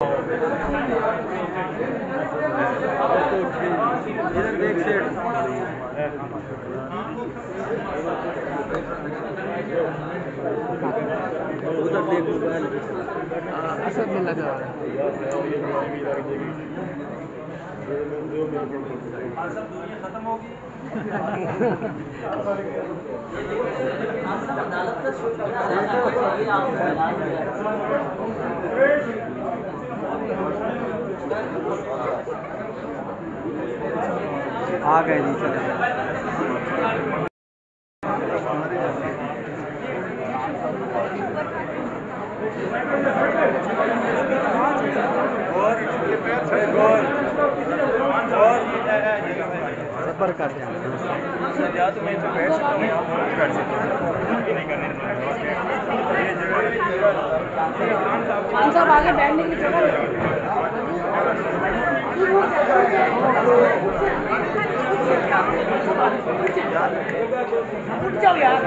इधर back side उधर देख मोबाइल असर में लगा खत्म होगी। आ गए जी चले सबर कर सब आगे बैठने की जगह उठ जाओ यार।